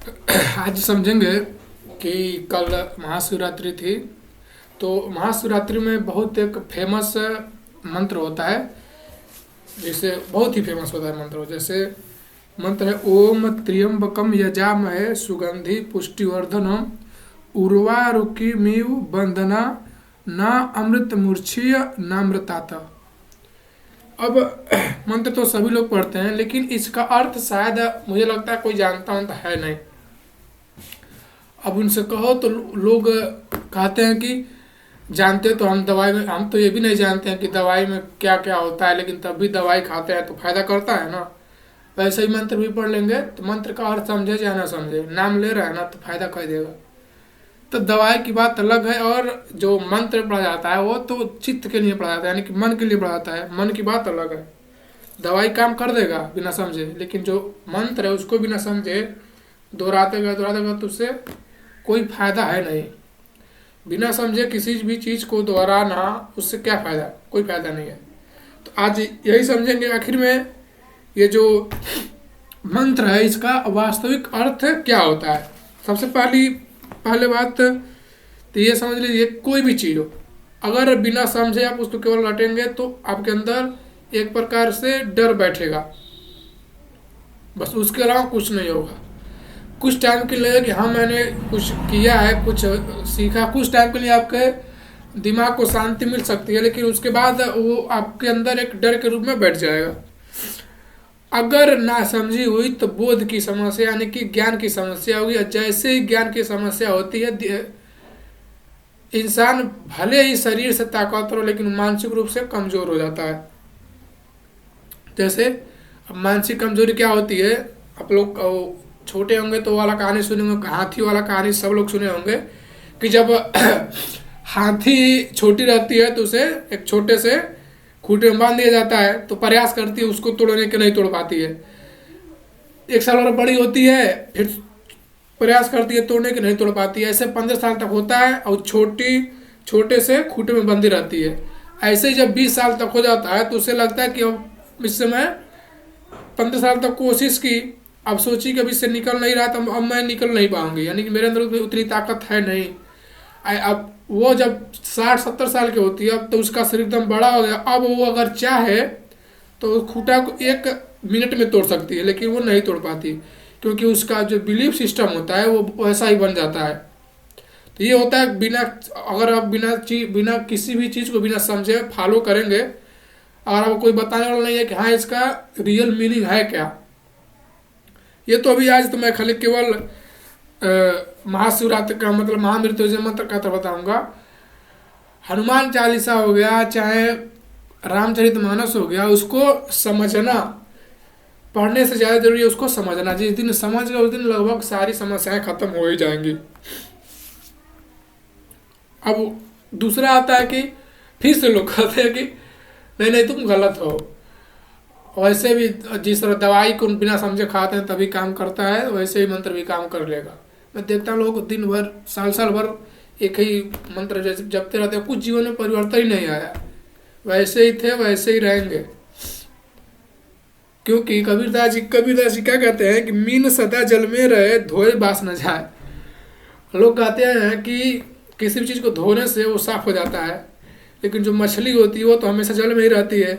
आज समझेंगे कि कल महाशिवरात्रि थी। तो महाशिवरात्रि में बहुत एक फेमस मंत्र होता है, जैसे बहुत ही फेमस होता है मंत्र। जैसे मंत्र है ओम त्र्यंबकम यजामहे सुगंधि पुष्टिवर्धनम उर्वारुकिमिव बंधना ना अमृत मूर्छिय नामृताता। अब मंत्र तो सभी लोग पढ़ते हैं, लेकिन इसका अर्थ शायद मुझे लगता है कोई जानता तो है नहीं। अब उनसे कहो तो लोग कहते हैं कि जानते तो हम दवाई में, हम तो ये भी नहीं जानते हैं कि दवाई में क्या क्या होता है, लेकिन तब भी दवाई खाते हैं तो फायदा करता है ना। वैसे ही मंत्र भी पढ़ लेंगे तो मंत्र का अर्थ समझे चाहे ना समझे, नाम ले रहा है ना तो फायदा कर देगा। तो दवाई की बात अलग है, और जो मंत्र पढ़ा जाता है वो तो चित्त के लिए पढ़ा जाता है, यानी कि मन के लिए पढ़ा जाता है। मन की बात अलग है। दवाई काम कर देगा बिना समझे, लेकिन जो मंत्र है उसको बिना समझे दोहराते गए तो उससे कोई फायदा है नहीं। बिना समझे किसी भी चीज़ को दोहराना, उससे क्या फायदा, कोई फायदा नहीं है। तो आज यही समझेंगे आखिर में ये जो मंत्र है इसका वास्तविक अर्थ क्या होता है। सबसे पहले बात तो ये समझ लीजिए, कोई भी चीज़ हो, अगर बिना समझे आप उसको केवल रटेंगे तो आपके अंदर एक प्रकार से डर बैठेगा, बस, उसके अलावा कुछ नहीं होगा। कुछ टाइम के लिए कि हाँ मैंने कुछ किया है, कुछ सीखा, कुछ टाइम के लिए आपके दिमाग को शांति मिल सकती है, लेकिन उसके बाद वो आपके अंदर एक डर के रूप में बैठ जाएगा। अगर ना समझी हुई तो बोध की समस्या यानी कि ज्ञान की समस्या होगी। जैसे ही ज्ञान की समस्या होती है, इंसान भले ही शरीर से ताकतवर हो लेकिन मानसिक रूप से कमजोर हो जाता है। जैसे अब मानसिक कमजोरी क्या होती है, आप लोग छोटे होंगे तो वाला कहानी सुने होंगे, हाथी वाला कहानी सब लोग सुने होंगे कि जब हाथी छोटी रहती है तो उसे एक छोटे से खूंटे में बांध दिया जाता है, तो प्रयास करती है उसको तोड़ने के, नहीं तोड़ पाती है। 1 साल और बड़ी होती है, फिर प्रयास करती है तोड़ने के, नहीं तोड़ पाती है। ऐसे 15 साल तक होता है और छोटे से खूंटे में बंधी रहती है। ऐसे ही जब 20 साल तक हो जाता है तो उसे लगता है कि अब इस समय 15 साल तक कोशिश की, अब सोची कि अभी इससे निकल नहीं रहा, तो अब मैं निकल नहीं पाऊंगी, यानी कि मेरे अंदर उतनी ताकत है नहीं। अब वो जब 60-70 साल की होती है, अब तो उसका शरीर एकदम बड़ा हो गया। अब वो अगर चाहे तो खूंटा को 1 मिनट में तोड़ सकती है, लेकिन वो नहीं तोड़ पाती, क्योंकि उसका जो बिलीफ सिस्टम होता है वो वैसा ही बन जाता है। तो ये होता है अगर आप बिना किसी भी चीज़ को बिना समझे फॉलो करेंगे, अगर आपको कोई बताने वाला नहीं है कि हाँ इसका रियल मीनिंग है क्या। ये तो अभी आज तो मैं खाली केवल महाशिवरात्रि का मतलब महामृत्युंजय मंत्र का तो बताऊंगा। हनुमान चालीसा हो गया, चाहे रामचरितमानस हो गया, उसको समझना पढ़ने से ज़्यादा जरूरी है उसको समझना। जिस दिन समझ गए उस दिन लगभग सारी समस्याएं खत्म हो ही जाएंगी। अब दूसरा आता है कि फिर से लोग कहते हैं कि नहीं नहीं तुम गलत हो। वैसे भी जिस तरह दवाई को बिना समझे खाते हैं तभी काम करता है, वैसे ही मंत्र भी काम कर लेगा। मैं देखता हूँ लोग दिन भर साल भर एक ही मंत्र जपते रहते हैं, कुछ जीवन में परिवर्तन ही नहीं आया, वैसे ही थे वैसे ही रहेंगे। क्योंकि कबीरदास जी क्या कहते हैं कि मीन सदा जल में रहे धोए बास न जाए। लोग कहते हैं कि किसी भी चीज़ को धोने से वो साफ हो जाता है, लेकिन जो मछली होती है वो तो हमेशा जल में ही रहती है,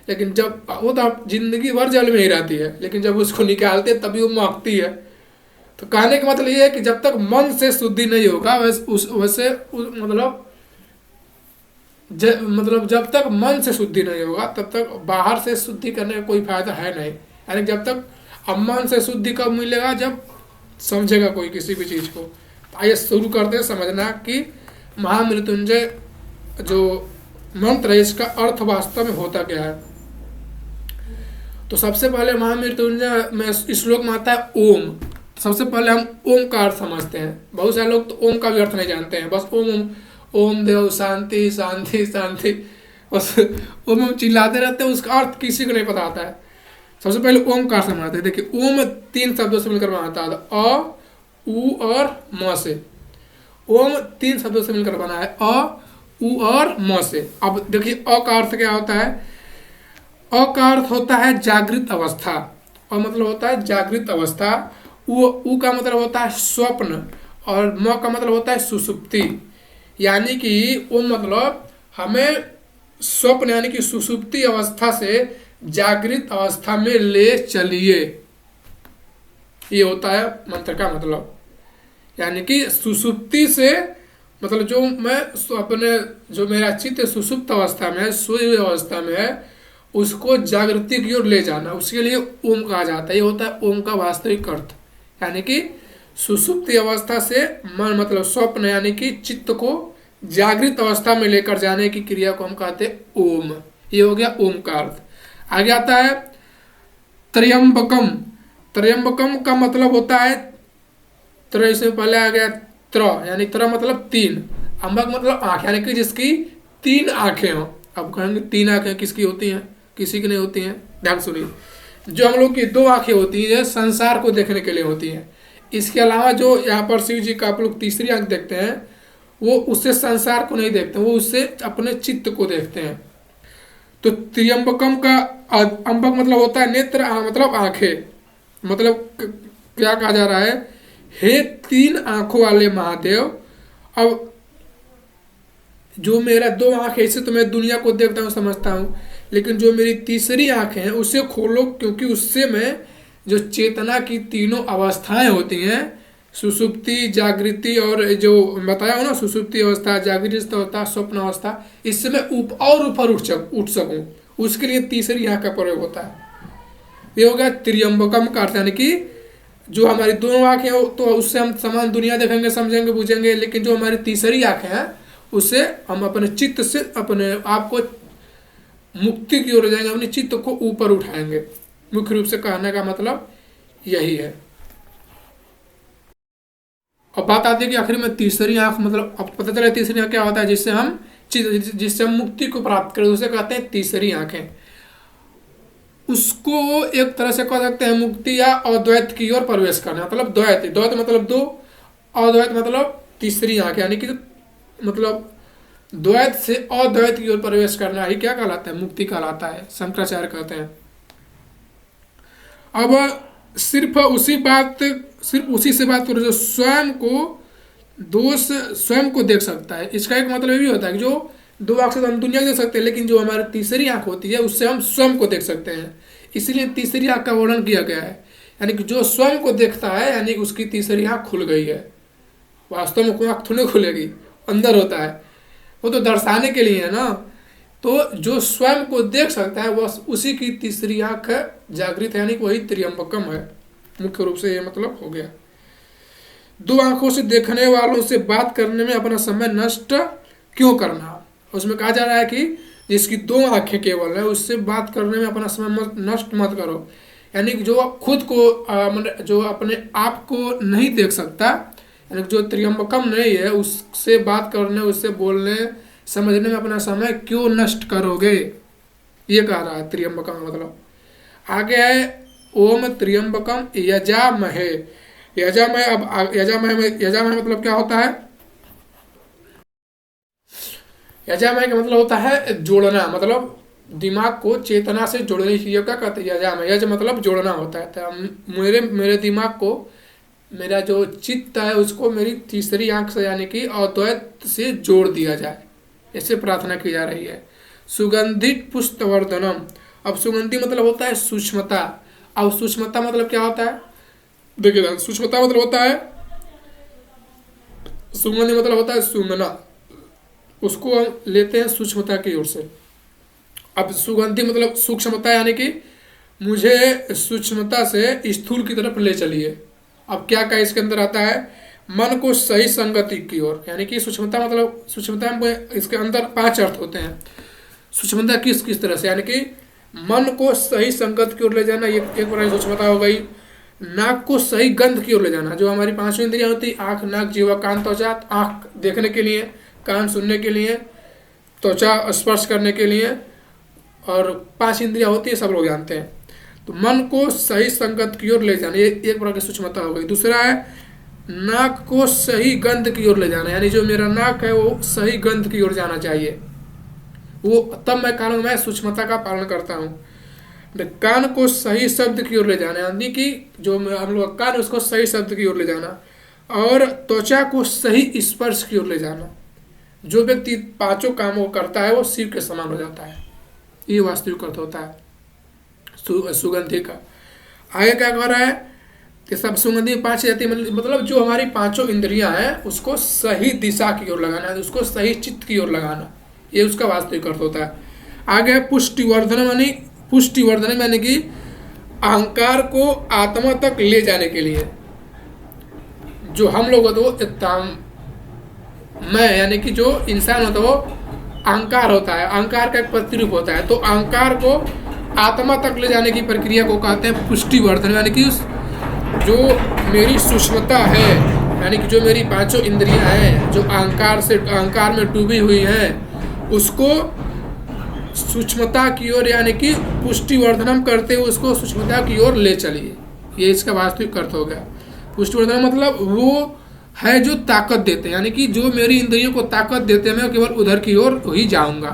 लेकिन जब वो तो जिंदगी भर जल में ही रहती है, लेकिन जब उसको निकालते तभी वो महकती है। तो कहने का मतलब ये है कि जब तक मन से शुद्धि नहीं होगा मतलब जब तक मन से शुद्धि नहीं होगा तब तक बाहर से शुद्धि करने का कोई फायदा है नहीं। यानी जब तक, अब मन से शुद्धि कब मिलेगा, जब समझेगा कोई किसी भी चीज़ को। तो आइए शुरू करते हैं समझना कि महामृत्युंजय जो मंत्र है इसका अर्थ वास्तव में होता क्या है। तो सबसे पहले महामृत्युंजय में श्लोक में आता है ओम। सबसे पहले हम ओम का अर्थ समझते हैं। बहुत सारे लोग तो ओम का भी अर्थ नहीं जानते हैं, बस ओम ओम देव शांति शांति शांति, बस ओम चिल्लाते रहते हैं, उसका अर्थ किसी को नहीं पता आता है। सबसे पहले ओम का अर्थ समझते हैं। देखिए ओम 3 शब्दों से मिलकर बना है, अ उ और म से। ओम 3 शब्दों से मिलकर बना है, अ उ और म से। अब देखिए अ का अर्थ क्या होता है। अ का अर्थ होता है जागृत अवस्था, और मतलब होता है जागृत अवस्था। उ का मतलब होता है स्वप्न, और म का मतलब होता है सुसुप्ति। यानी कि वो मतलब हमें स्वप्न यानी कि सुसुप्ति अवस्था से जागृत अवस्था में ले चलिए, ये होता है मंत्र का मतलब। यानी कि सुसुप्ति से मतलब जो मैं अपने जो मेरा चित्त सुसुप्त अवस्था में है, सोई हुई अवस्था में है, उसको जागृति की ओर ले जाना, उसके लिए ओम कहा जाता है। ये होता है ओम का वास्तविक अर्थ। यानी कि सुसुप्ति अवस्था से मन मतलब स्वप्न यानी कि चित्त को जागृत अवस्था में लेकर जाने की क्रिया को हम कहते हैं ओम। ये हो गया ओम का अर्थ। आगे आता है त्र्यंबकम। त्र्यंबकम का मतलब होता है त्र से पहले आ गया त्र, यानी त्र मतलब तीन, अम्बक मतलब आंख, यानी कि जिसकी तीन आंखें हो। अब कहेंगे तीन आंखें किसकी होती हैं, किसी की नहीं होती हैं। ध्यान सुनिए, जो हम लोग की दो आंखें होती हैं संसार को देखने के लिए होती हैं। इसके अलावा जो यहाँ पर शिव जी का आप लोग तीसरी आंख देखते हैं, वो उससे संसार को नहीं देखते, वो उससे अपने चित्त को देखते हैं। तो त्र्यंबकम का अंबक मतलब होता है नेत्र, मतलब आंखें। मतलब क्या कहा जा रहा है, हे तीन आंखों वाले महादेव, अब जो मेरा दो आंख है इससे तो मैं दुनिया को देखता हूँ समझता हूँ, लेकिन जो मेरी तीसरी आंख है उसे खोलो, क्योंकि उससे मैं जो चेतना की तीनों अवस्थाएं होती हैं, सुसुप्ति, जागृति और जो बताया हो ना, सुसुप्ति अवस्था, जागृत अवस्था, स्वप्न अवस्था, इससे मैं ऊपर उठ सकूं, उसके लिए तीसरी आंख का प्रयोग होता है। ये हो गया त्र्यंबकम का अर्थ, यानी कि जो हमारी दोनों आंखें हो तो उससे हम समान दुनिया देखेंगे, समझेंगे, बुझेंगे, लेकिन जो हमारी तीसरी आंखें हैं उससे हम अपने चित्त से अपने आप को मुक्ति की ओर जाएंगे, अपने चित्त को ऊपर उठाएंगे। मुख्य रूप से कहने का मतलब यही है। अब बात आती है कि आखिर में तीसरी आंख मतलब अब पता चला तीसरी आंख क्या होता है, जिससे हम मुक्ति को प्राप्त करें, उसे कहते हैं तीसरी आंखें। उसको एक तरह से कह सकते हैं मुक्ति या अद्वैत की ओर प्रवेश करना, मतलब द्वैत मतलब दो, अद्वैत मतलब तीसरी आंख, यानी कि मतलब द्वैत से अद्वैत की ओर प्रवेश करना ही क्या कहलाता है, मुक्ति कहलाता है, शंकराचार्य कहते हैं। अब सिर्फ उसी से बात करो जो स्वयं को दोष स्वयं को देख सकता है। इसका एक मतलब ये भी होता है कि जो दो आंख से तो हम दुनिया देख सकते हैं, लेकिन जो हमारी तीसरी आंख होती है उससे हम स्वयं को देख सकते हैं, इसीलिए तीसरी आंख का वर्णन किया गया है। यानी कि जो स्वयं को देखता है यानी कि उसकी तीसरी आंख खुल गई है। वास्तव में कोई आंख थोड़ी खुलेगी, अंदर होता है, वो तो दर्शाने के लिए है ना। तो जो स्वयं को देख सकता है वह उसी की तीसरी आंख जागृत है, यानी कि वही त्र्यंबकम है। मुख्य रूप से ये मतलब हो गया। दो आंखों से देखने वालों से बात करने में अपना समय नष्ट क्यों करना। उसमें कहा जा रहा है कि जिसकी दो आंखें केवल है उससे बात करने में अपना समय नष्ट मत करो। यानी कि जो खुद को जो अपने आप को नहीं देख सकता, यानी जो त्र्यंबकम नहीं है, उससे बात करने, उससे बोलने समझने में अपना समय क्यों नष्ट करोगे, ये कह रहा है त्र्यंबकम मतलब। आगे है ओम त्र्यंबकम यजामहे। यजामहे, अब यजामहे मतलब क्या होता है, यजामय का मतलब होता है जोड़ना, मतलब दिमाग को चेतना से जोड़ने की क्या कहते हैं, यजामय। यज मतलब जोड़ना होता है। तो मेरे दिमाग को, मेरा जो चित्त है उसको मेरी तीसरी आंख से यानी कि अद्वैत से जोड़ दिया जाए, ऐसे प्रार्थना की जा रही है। सुगंधित पुष्पवर्धनम। अब सुगंधी मतलब होता है सूक्ष्मता। अब सूक्ष्मता मतलब क्या होता है, देखिए सूक्ष्मता मतलब होता है, सुगंधी मतलब होता है सुंघना, उसको हम लेते हैं सूक्ष्मता की ओर से। अब सुगंधी मतलब सूक्ष्मता, यानी कि मुझे सूक्ष्मता से स्थूल की तरफ ले चलिए। अब क्या क्या इसके अंदर आता है, मन को सही संगति की ओर, यानी कि सूक्ष्मता मतलब सूक्ष्मता में इसके अंदर 5 अर्थ होते हैं। सूक्ष्मता किस किस तरह से, यानी कि मन को सही संगत की ओर ले जाना, ये एक प्रकार की सूक्ष्मता हो गई। नाक को सही गंध की ओर ले जाना, जो हमारी 5 इंद्रियां होती, आँख, नाक, जीवा, कान, त्वचा। आँख देखने के लिए, कान सुनने के लिए, त्वचा स्पर्श करने के लिए, और 5 इंद्रियां होती है, सब लोग जानते हैं। तो मन को सही संगत की ओर ले जाना, ये एक प्रकार की सूक्ष्मता हो गई। दूसरा है नाक को सही गंध की ओर ले जाना, यानी जो मेरा नाक है वो सही गंध की ओर जाना चाहिए, वो तब मैं सूक्ष्मता का पालन करता हूँ। कान को सही शब्द की ओर ले जाना, यानी कि जो हम लोग का कान है उसको सही शब्द की ओर ले जाना, और त्वचा को सही स्पर्श की ओर ले जाना। जो व्यक्ति पांचों कामों को करता है वो शिव के समान हो जाता है। ये वास्तविक अर्थ होता है सुगंधि का। आगे क्या कह रहा है कि सब सुगंधि में पांच जाती, मतलब जो हमारी पांचों इंद्रियां हैं उसको सही दिशा की ओर लगाना, उसको सही चित्त की ओर लगाना, ये उसका वास्तविक अर्थ होता है। आगे पुष्टिवर्धन यानी कि अहंकार को आत्मा तक ले जाने के लिए। जो हम लोग होते वो मैं यानी कि जो इंसान होता है वो अहंकार होता है, अहंकार का एक प्रतिरूप होता है। तो अहंकार को आत्मा तक ले जाने की प्रक्रिया को कहते हैं पुष्टिवर्धन, यानी कि जो मेरी सूक्ष्मता है, यानी कि जो मेरी पांचों इंद्रियां हैं जो अहंकार में डूबी हुई हैं, उसको सूक्ष्मता की ओर यानी कि पुष्टिवर्धनम करते हुए उसको सूक्ष्मता की ओर ले चलिए। ये इसका वास्तविक अर्थ हो गया। पुष्टिवर्धन मतलब वो है जो ताकत देते हैं, यानी कि जो मेरी इंद्रियों को ताकत देते हैं, मैं केवल उधर की ओर ही जाऊंगा।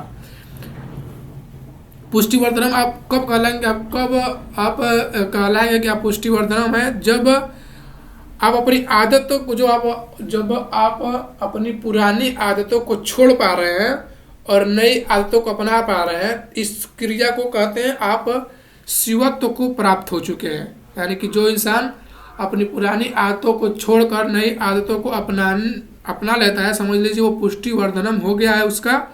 पुष्टिवर्धनम आप कब कहलाएंगे, आप कहलाएंगे कि आप पुष्टिवर्धनम है जब आप अपनी आदतों को जब आप अपनी पुरानी आदतों को छोड़ पा रहे हैं और नई आदतों को अपना पा रहे हैं। इस क्रिया को कहते हैं आप शिवत्व को प्राप्त हो चुके हैं, यानी कि जो इंसान अपनी पुरानी आदतों को छोड़कर नई आदतों को अपना लेता है, समझ लीजिए वो पुष्टिवर्धनम हो गया है उसका,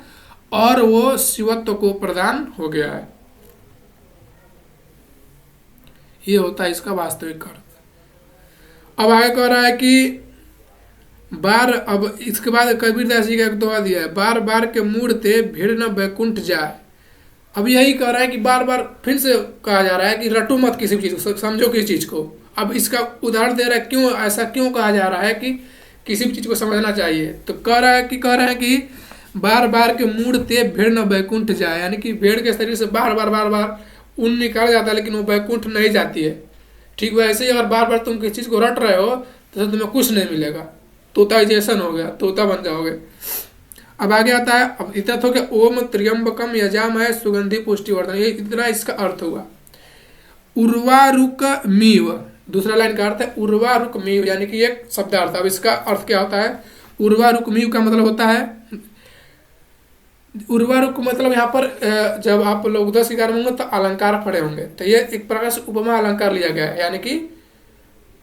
और वो शिवत्व को प्रदान हो गया है। ये होता है इसका वास्तविक अर्थ। अब आगे कह रहा है कि अब इसके बाद कबीरदास जी का एक दोहा दिया है, बार बार के मूढ़ते भीड़ न बैकुंठ जाए। अब यही कह रहा है कि बार बार फिर से कहा जा रहा है कि रटो मत किसी चीज को, समझो किसी चीज को। अब इसका उदाहरण दे रहा है, क्यों ऐसा क्यों कहा जा रहा है कि किसी भी चीज को समझना चाहिए। तो कह रहा है कि बार बार के मूढ़ते भेड़ न बैकुंठ जाए, यानी कि भेड़ के शरीर से बार बार ऊन निकाल जाता है लेकिन वो बैकुंठ नहीं जाती है। ठीक वैसे ही अगर बार बार तुम किसी चीज को रट रहे हो तो तुम्हें कुछ नहीं मिलेगा, तोताइजेशन हो गया, तोता बन जाओगे। अब आगे आता है, अब इतना तो क्या ओम त्र्यंबकम यजामहे सुगंधि पुष्टिवर्धन, ये इतना इसका अर्थ हुआ। उर्वारुकमिव, दूसरा लाइन का अर्थ है उर्वारुकमिव, यानी कि एक शब्दार्थ। अब इसका अर्थ क्या होता है? उर्वारुकमिव का मतलब होता है, उर्वारुक मतलब यहाँ पर जब आप लोग 10-11 होंगे तो अलंकार पढ़े होंगे, तो ये एक प्रकार से उपमा अलंकार लिया गया है, यानी कि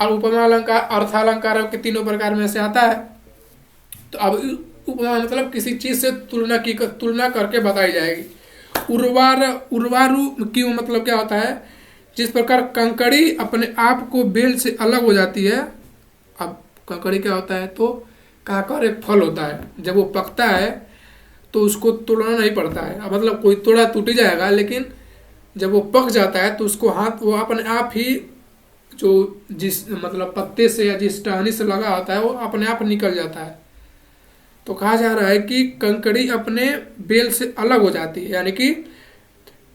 उपमा अलंकार अर्थालंकार के तीनों प्रकार में से आता है। तो अब उपमा मतलब किसी चीज से तुलना करके बताई जाएगी। उर्वारु की मतलब क्या होता है? जिस प्रकार कंकड़ी अपने आप को बेल से अलग हो जाती है। अब कंकड़ी क्या होता है? तो काकर एक फल होता है, जब वो पकता है तो उसको तोड़ना नहीं पड़ता है। अब मतलब कोई तोड़ा टूट जाएगा, लेकिन जब वो पक जाता है तो उसको वो अपने आप ही जो जिस मतलब पत्ते से या जिस टहनी से लगा होता है वो अपने आप निकल जाता है। तो कहा जा रहा है कि कंकड़ी अपने बेल से अलग हो जाती है, यानी कि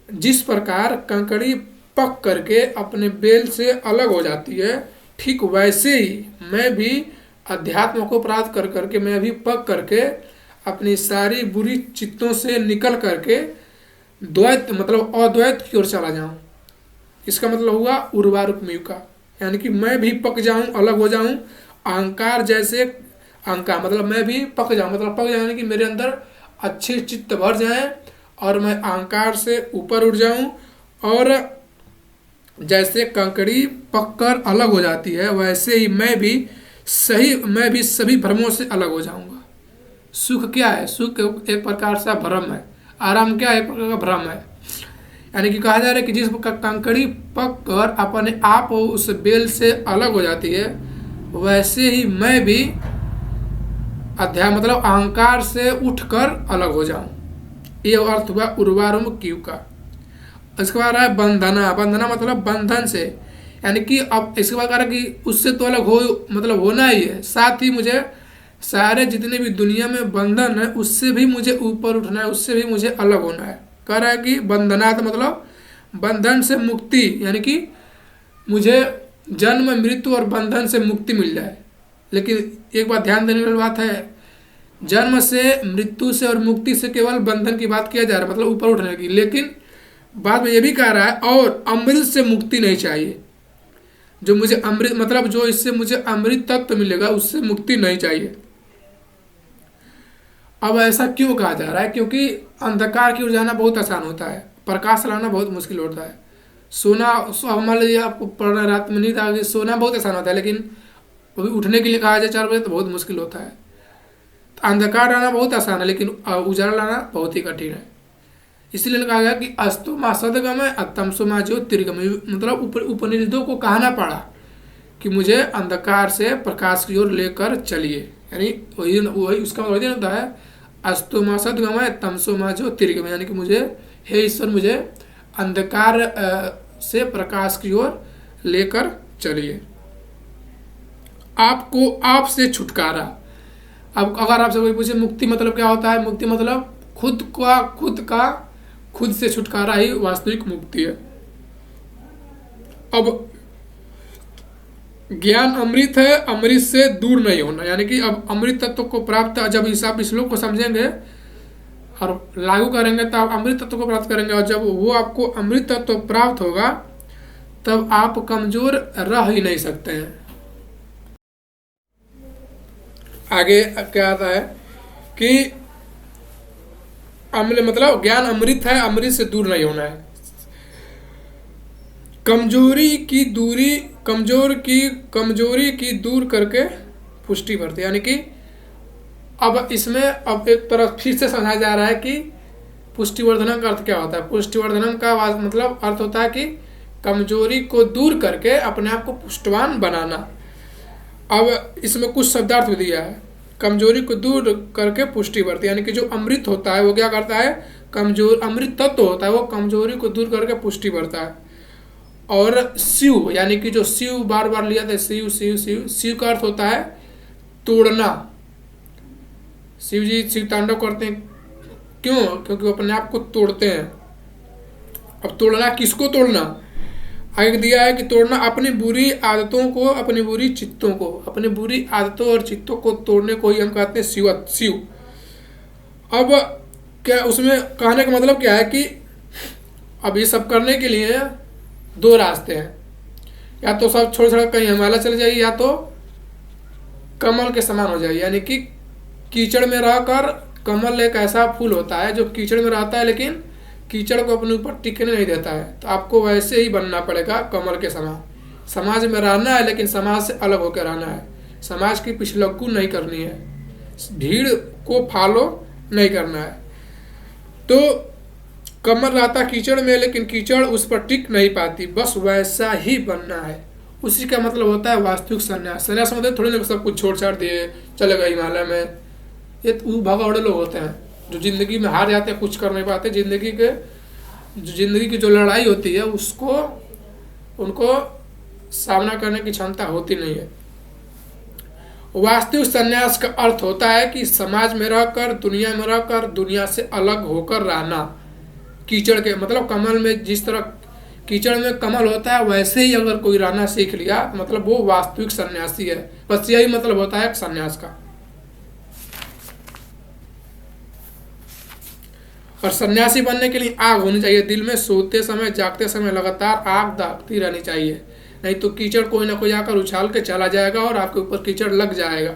जिस प्रकार कंकड़ी पक करके अपने बेल से अलग हो जाती है, ठीक वैसे ही मैं भी अध्यात्म को प्राप्त कर करके मैं भी पक करके अपनी सारी बुरी चित्तों से निकल करके द्वैत मतलब अद्वैत की ओर चला जाऊं। इसका मतलब हुआ उर्वारुकमिव का, यानी कि मैं भी पक जाऊं, अलग हो जाऊं। अहंकार जैसे अहंकार मतलब मैं भी पक जाऊं, मतलब पक जाऊं यानी कि मेरे अंदर अच्छे चित्त भर जाएं और मैं अहंकार से ऊपर उठ जाऊं, और जैसे कंकड़ी पककर अलग हो जाती है वैसे ही मैं भी सभी भ्रमों से अलग हो जाऊंगा। सुख क्या है? सुख एक प्रकार से भ्रम है, आराम क्या है? एक प्रकार का भ्रम है। यानी कि कहा जा रहा है कि जिस कंकड़ी पक कर अपने आप उस बेल से अलग हो जाती है वैसे ही मैं भी मतलब अहंकार से उठकर अलग हो जाऊं। ये अर्थ हुआ उर्वारुकमिव का। इसके बाद है बंधना। बंधना मतलब बंधन से, यानी कि अब इसके बाद कह रहा है कि उससे तो अलग हो मतलब होना ही है, साथ ही मुझे सारे जितने भी दुनिया में बंधन है उससे भी मुझे ऊपर उठना है, उससे भी मुझे अलग होना है। कह रहा है कि बंधनात् मतलब बंधन से मुक्ति, यानी कि मुझे जन्म मृत्यु और बंधन से मुक्ति मिल जाए। लेकिन एक बात ध्यान देने वाली बात है, जन्म से मृत्यु से और मुक्ति से केवल बंधन की बात किया जा रहा है, मतलब ऊपर उठने की। लेकिन बाद में ये भी कह रहा है और अमृत से मुक्ति नहीं चाहिए। जो मुझे अमृत मतलब जो इससे मुझे अमृत तत्व मिलेगा उससे मुक्ति नहीं चाहिए। अब ऐसा क्यों कहा जा रहा है? क्योंकि अंधकार की ओर जाना बहुत आसान होता है, प्रकाश लाना बहुत मुश्किल होता है। सोना, अब मान लीजिए आपको पढ़ना रात में नींद आ गई, सोना बहुत आसान होता है, लेकिन अभी उठने के लिए कहा जाए 4 बजे तो बहुत मुश्किल होता है। तो अंधकार लाना बहुत आसान है, लेकिन उजाला लाना बहुत ही कठिन है। इसलिए कहा गया कि अस्तु माँ सदगमय अतमसो माँ ज्योतिर्गमय, मतलब उपनिषदों को कहना पड़ा कि मुझे अंधकार से प्रकाश की ओर लेकर चलिए। यानी वही वही उसका वही होता है, अस्तु माँ सदगमय तमसो माँ ज्योतिर्गमय, यानी कि मुझे, हे ईश्वर, मुझे अंधकार से प्रकाश की ओर लेकर चलिए। आपको आपसे छुटकारा। अब अगर आपसे कोई पूछे मुक्ति मतलब क्या होता है, मुक्ति मतलब खुद से छुटकारा ही वास्तविक मुक्ति है। अब ज्ञान अमृत है, अमृत से दूर नहीं होना, यानी कि अब अमृत तत्व को प्राप्त, जब आप इस श्लोक को समझेंगे और लागू करेंगे तब आप अमृत तत्व को प्राप्त करेंगे, और जब वो आपको अमृत तत्व प्राप्त होगा तब आप कमजोर रह ही नहीं सकते हैं। आगे क्या आता है कि मतलब ज्ञान अमृत है, अमृत से दूर नहीं होना है। कमजोरी की दूर करके पुष्टि बढ़ती, यानी कि अब इसमें अब एक तरफ फिर से समझाया जा रहा है कि पुष्टिवर्धनम का अर्थ क्या होता है। पुष्टिवर्धनम का मतलब अर्थ होता है कि कमजोरी को दूर करके अपने आप को पुष्टवान बनाना। अब इसमें कुछ शब्दार्थ भी दिया है। कमजोरी को दूर करके पुष्टि बढ़ती, यानी कि जो अमृत होता है वो क्या करता है, अमृत तत्व होता है वो कमजोरी को दूर करके पुष्टि बढ़ता है। और शिव, यानी कि जो शिव बार बार लिया था, शिव शिव शिव, शिव का अर्थ होता है तोड़ना। शिव जी शिव तांडव करते हैं, क्यों? क्योंकि वो अपने आप को तोड़ते हैं। अब तोड़ना, किसको तोड़ना? आगे दिया है कि तोड़ना अपनी बुरी आदतों को, अपनी बुरी चित्तों को, अपनी बुरी आदतों और चित्तों को तोड़ने को ही हम कहते हैं शिव। अब क्या उसमें कहने का मतलब क्या है कि अब ये सब करने के लिए 2 रास्ते हैं, या तो सब छोड़ छोड़ कहीं हिमालय चले जाइए, या तो कमल के समान हो जाइए। यानी कि कीचड़ में रहकर, कमल एक ऐसा फूल होता है जो कीचड़ में रहता है लेकिन कीचड़ को अपने ऊपर टिकने नहीं देता है, तो आपको वैसे ही बनना पड़ेगा कमल के समान। समाज में रहना है लेकिन समाज से अलग होकर रहना है, समाज की पिछलग्गू नहीं करनी है, भीड़ को फॉलो नहीं करना है। तो कमल रहता कीचड़ में लेकिन कीचड़ उस पर टिक नहीं पाती, बस वैसा ही बनना है। उसी का मतलब होता है वास्तविक संन्यास। संन्यास मतलब थोड़ी ना सब कुछ छोड़ छाड़ दिए चले गए हिमालय में। ये भगौड़े लोग होते हैं जो जिंदगी में हार जाते हैं, कुछ कर नहीं पाते। जिंदगी की जो लड़ाई होती है उसको उनको सामना करने की क्षमता होती नहीं है। वास्तविक संन्यास का अर्थ होता है कि समाज में रहकर, दुनिया में रहकर, दुनिया से अलग होकर रहना। कीचड़ के मतलब कमल में, जिस तरह कीचड़ में कमल होता है वैसे ही अगर कोई रहना सीख लिया मतलब वो वास्तविक सन्यासी है। बस यही मतलब होता है सन्यास का। और सन्यासी बनने के लिए आग होनी चाहिए दिल में, सोते समय जागते समय लगातार आग दागती रहनी चाहिए, नहीं तो कीचड़ कोई ना कोई आकर उछाल के चला जाएगा और आपके ऊपर कीचड़ लग जाएगा।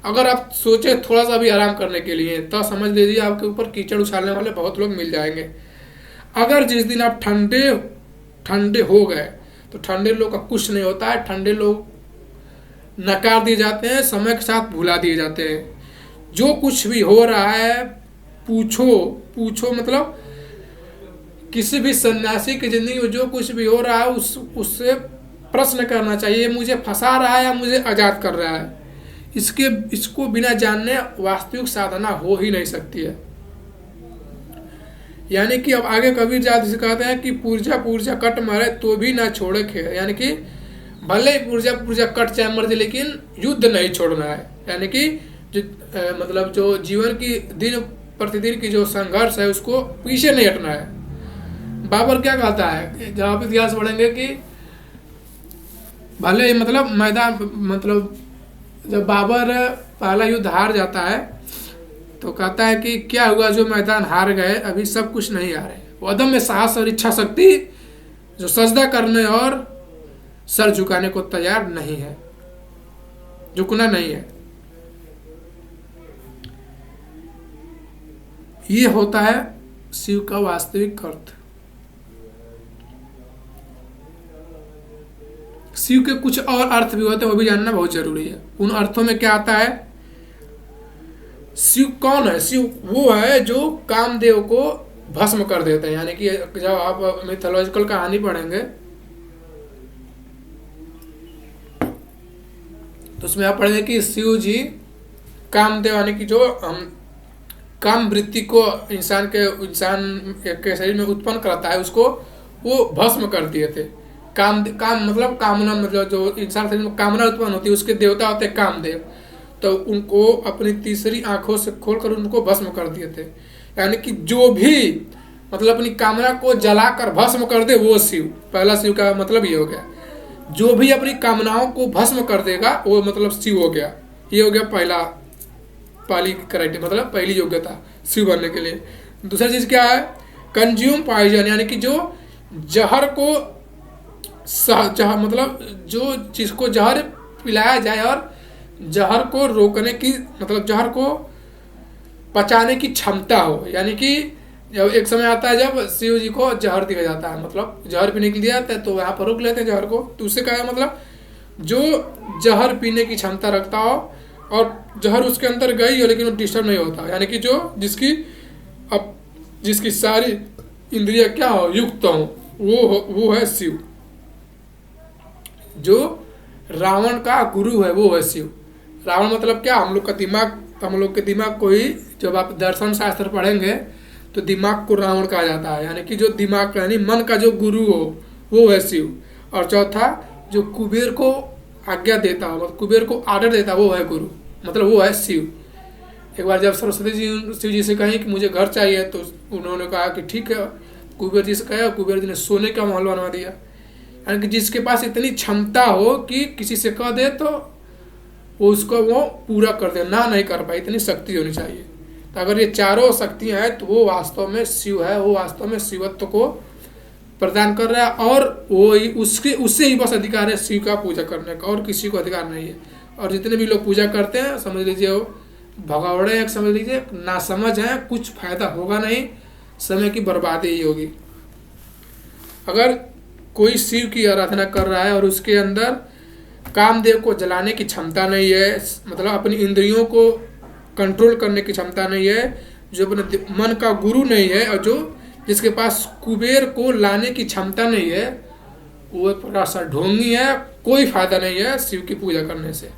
अगर आप सोचे थोड़ा सा भी आराम करने के लिए तो समझ लीजिए आपके ऊपर कीचड़ उछालने वाले बहुत लोग मिल जाएंगे। अगर जिस दिन आप ठंडे हो गए तो ठंडे लोग का कुछ नहीं होता है, ठंडे लोग नकार दिए जाते हैं, समय के साथ भुला दिए जाते हैं। जो कुछ भी हो रहा है पूछो मतलब किसी भी सन्यासी की जिंदगी में जो कुछ भी हो रहा है उससे प्रश्न करना चाहिए, मुझे फंसा रहा है या मुझे आजाद कर रहा है। इसको बिना जानने वास्तविक साधना हो ही नहीं सकती है। यानी कि अब आगे कबीर जाति से कहते हैं कि पुर्जा कट मारे तो भी ना छोड़े खेल, यानी कि भले ही पुर्जा कट चाहे मर जाए लेकिन युद्ध नहीं छोड़ना है। यानी कि मतलब जो जीवन की दिन प्रतिदिन की जो संघर्ष है उसको पीछे नहीं हटना है। बाबर क्या कहता है, जब आप इतिहास पढ़ेंगे कि भले मतलब मतलब जब बाबर पहला युद्ध हार जाता है तो कहता है कि क्या हुआ जो मैदान हार गए, अभी सब कुछ नहीं हारे, वो अदम्य साहस और इच्छा शक्ति जो सजदा करने और सर झुकाने को तैयार नहीं है, झुकना नहीं है। ये होता है शिव का वास्तविक अर्थ। शिव के कुछ और अर्थ भी होते हैं, वो भी जानना बहुत जरूरी है। उन अर्थों में क्या आता है? शिव कौन है? शिव वो है जो कामदेव को भस्म कर देते हैं। यानी कि जब आप मिथोलॉजिकल कहानी पढ़ेंगे तो उसमें आप पढ़ेंगे कि शिव जी कामदेव, यानी कि जो काम वृत्ति को इंसान के शरीर में उत्पन्न करता है, उसको वो भस्म कर दिए थे। काम मतलब कामना, मतलब जो इंसान शरीर में कामना उत्पन्न होती है, उसके देवता होते हैं कामदेव। तो उनको अपनी तीसरी आंखों से खोलकर उनको भस्म कर दिए थे। यानी कि जो भी मतलब अपनी कामना को जलाकर भस्म कर दे वो शिव। पहला शिव का मतलब ये हो गया, जो भी अपनी कामनाओं को भस्म कर देगा वो मतलब शिव हो गया। ये हो गया पहली क्राइटेरिया, मतलब पहली योग्यता शिव बनने के लिए। दूसरा चीज क्या है? कंज्यूम पॉइजन, यानी कि जो जहर को मतलब जो जिसको जहर पिलाया जाए और जहर को रोकने की, मतलब जहर को पचाने की क्षमता हो। यानी कि जब एक समय आता है जब शिव जी को जहर दिया जाता है, मतलब जहर पीने के लिए आता है, तो यहाँ पर रोक लेते हैं जहर को। तो उससे क्या है, मतलब जो जहर पीने की क्षमता रखता हो और जहर उसके अंदर गई हो लेकिन वो डिस्टर्ब नहीं होता। यानी कि जो जिसकी सारी इंद्रिया क्या हो, युक्त हो, वो है शिव। जो रावण का गुरु है वो है शिव। रावण मतलब क्या? हम लोग के दिमाग को ही, जब आप दर्शन शास्त्र पढ़ेंगे तो दिमाग को रावण कहा जाता है। यानी कि जो दिमाग यानी मन का जो गुरु हो वो है शिव। और चौथा, जो कुबेर को आज्ञा देता हो, मतलब कुबेर को आर्डर देता है, वो है गुरु, मतलब वो है शिव। एक बार जब सरस्वती जी शिव जी से कहें कि मुझे घर चाहिए, तो उन्होंने कहा कि ठीक है। कुबेर जी से कहा, कुबेर जी ने सोने का महल बनवा दिया। यानी कि जिसके पास इतनी क्षमता हो कि किसी से कह दे तो वो उसको वो पूरा कर दे, ना नहीं कर पाए, इतनी शक्ति होनी चाहिए। तो अगर ये चारों शक्तियां हैं तो वो वास्तव में शिव है। वो वास्तव में शिवत्व को प्रदान कर रहा है और वो उससे ही बस अधिकार है शिव का पूजा करने का, और किसी को अधिकार नहीं है। और जितने भी लोग पूजा करते हैं, समझ लीजिए वो भगौड़े हैं, समझ लीजिए नासमझ है, कुछ फायदा होगा नहीं, समय की बर्बादी ही होगी। अगर कोई शिव की आराधना कर रहा है और उसके अंदर कामदेव को जलाने की क्षमता नहीं है, मतलब अपनी इंद्रियों को कंट्रोल करने की क्षमता नहीं है, जो अपने मन का गुरु नहीं है, और जो जिसके पास कुबेर को लाने की क्षमता नहीं है, वो एक प्रकार सा ढोंगी है। कोई फायदा नहीं है शिव की पूजा करने से।